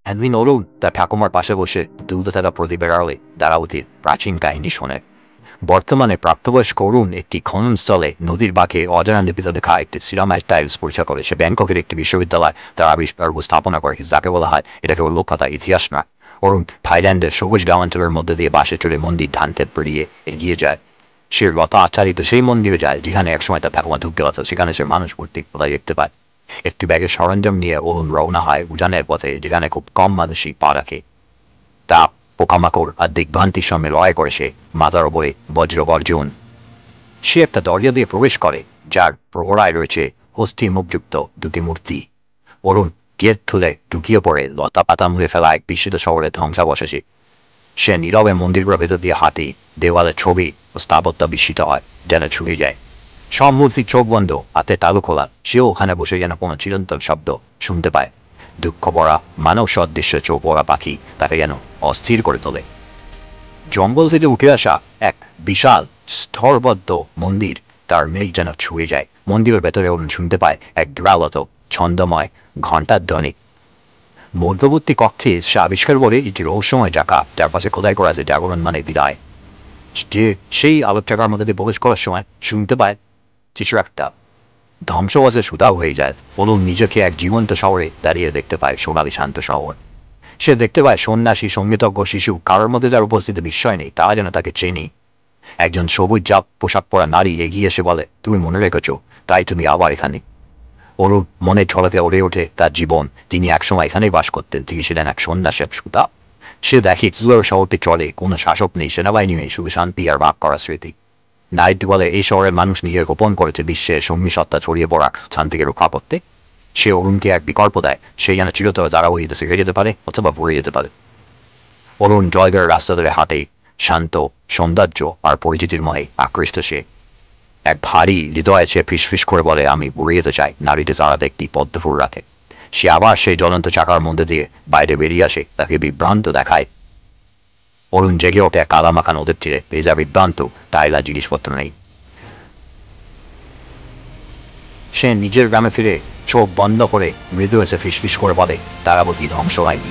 একদিন অরুণ তার ঠাকুমার পাশে বসে দুধে থাকা প্রদীপের আড়ালে দ্বারাবতীর প্রাচীন কাহিনী শোনে। বর্তমানে প্রাপ্তবয়স্ক অরুণ একটি খননস্থলে নদীর বাঁকে অজানা লিপিতে লেখা একটি সিরামাইট টাইলস পরীক্ষা করে। সে ব্যাংককের একটি বিশ্ববিদ্যালয় তার আবিষ্কার স্থাপনা করে, যাকে বলা হয় এটা কেবল লোককথা, ইতিহাস না। অরুণ থাইল্যান্ডের সবুজ গ্রামাঞ্চলের মধ্যে দিয়ে বাসে চড়ে মন্দির ঢানতে পেরিয়ে এগিয়ে যায়। সে রথ আচ্ছাদিত সেই মন্দিরে যায় যেখানে একসময় তার ঠাকুমা ঢুকতে পারত। সেখানে সে মানুষ মূর্তি খোদাই দেখতে পায়। একটি ব্যাগের সরঞ্জাম নিয়ে অরুণ রওনা হয় উজানের পথে, যেখানে খুব কম মানুষই পা রাখে। তা পোকামাকড় আর দিগ্ভ্রান্তির সঙ্গে লড়াই করে সে মাথার ওপরে বজ্র গর্জন। সে একটা দরজা দিয়ে প্রবেশ করে, যার প্রহরায় রয়েছে হস্তি মুখযুক্ত দুটি মূর্তি। অরুণ গেট খুলে ঢুকিয়ে পড়ে লতা পাতা মুড়ে ফেলা এক বিস্মিত শহরে ধ্বংসাবশেষে। সে নীরবে মন্দিরগুলোর ভেতর দিয়ে হাঁটে, দেওয়ালের ছবি ও স্থাপত্য বিস্মিত হয়, যেন ছুঁয়ে যায়। সব মূর্তির চোখ বন্ধ, হাতে তালু খোলা। সেও ওখানে বসে যেন কোনো চিরন্তন শব্দ শুনতে পায়। দুঃখ ভরা মানব সদৃশ্য চোখ পড়া পাখি তাকে যেন অস্থির করে তোলে। জঙ্গল থেকে উঠে আসা এক বিশাল স্তরবদ্ধ মন্দির তার মেঘ যেন ছুঁয়ে যায়। মন্দিরের ভেতরে অরুণ শুনতে পায় এক দুরালত ছন্দময় ঘণ্টার ধ্বনি। মধ্যবর্তী কক্ষে সে আবিষ্কার করে একটি রহস্যময় জায়গা, যার পাশে খোদাই করা আছে জাগরণ মানে বিদায়। যে সেই আলোক জায়গার মধ্যে দিয়ে প্রবেশ করার সময় শুনতে পায় কিছু একটা ধ্বংসবাসে সুতাও হয়ে যায়। অরুণ নিজেকে এক জীবন্ত শহরে দাঁড়িয়ে দেখতে পায়, সোনালী শান্ত শহর। সে দেখতে পায় সন্ন্যাসী, সঙ্গীতজ্ঞ, শিশু, কারোর মধ্যে যার উপস্থিতি বিস্ময় নেই, তারা যেন তাকে চেনি। একজন সবুজ জাপ পোশাক পরা নারী এগিয়ে এসে বলে, তুমি মনে রেখেছ, তাই তুমি আবার এখানে। অরুণ মনে ঝলকে উড়ে ওঠে তার জীবন। তিনি একসময় এখানেই বাস করতেন, তিনি ছিলেন এক সন্ন্যাসের সুতা। সে দেখে শহরটি চলে, কোনো শাসক নেই, সেনাবাহিনী নেই, শুধু শান্তি আর ভাগ করা স্মৃতি। নাইট বলে এই শহরের মানুষ নিজের গোপন করেছে বিশ্বের সঙ্গী সত্তা ছড়িয়ে পড়া শান্তিকে রক্ষা করতে। সে অরুণকে এক বিকল্প দেয়, সে যেন চিরতরে দ্বারা হইতে শিখে যেতে পারে অথবা পড়ে যেতে পারে। অরুণ জয়গড়ের রাস্তা ধরে হাঁটে, শান্ত, সৌন্দর্য আর পরিচিতির মহে আকৃষ্ট সে। এক ভারী হৃদয়ে সে ফিসফিস করে বলে, আমি উড়ে যেতে চাই। নারীটি তারাতে একটি পদ্মফুল রাখে। সে আবার সেই জ্বলন্ত চাকার মধ্যে দিয়ে বাইরে বেরিয়ে আসে, তাকে বিভ্রান্ত দেখায়। অরুণ জেগে ওঠে এক কাদামাখা নদীর তীরে, ভেজা বিভ্রান্ত, টাইলা জিনিসপত্র নেই। সে নিজের গ্রামে ফিরে চোখ বন্ধ করে মৃদু এসে ফিসফিস করে বলে, তারাবতী ধ্বংস হয়নি।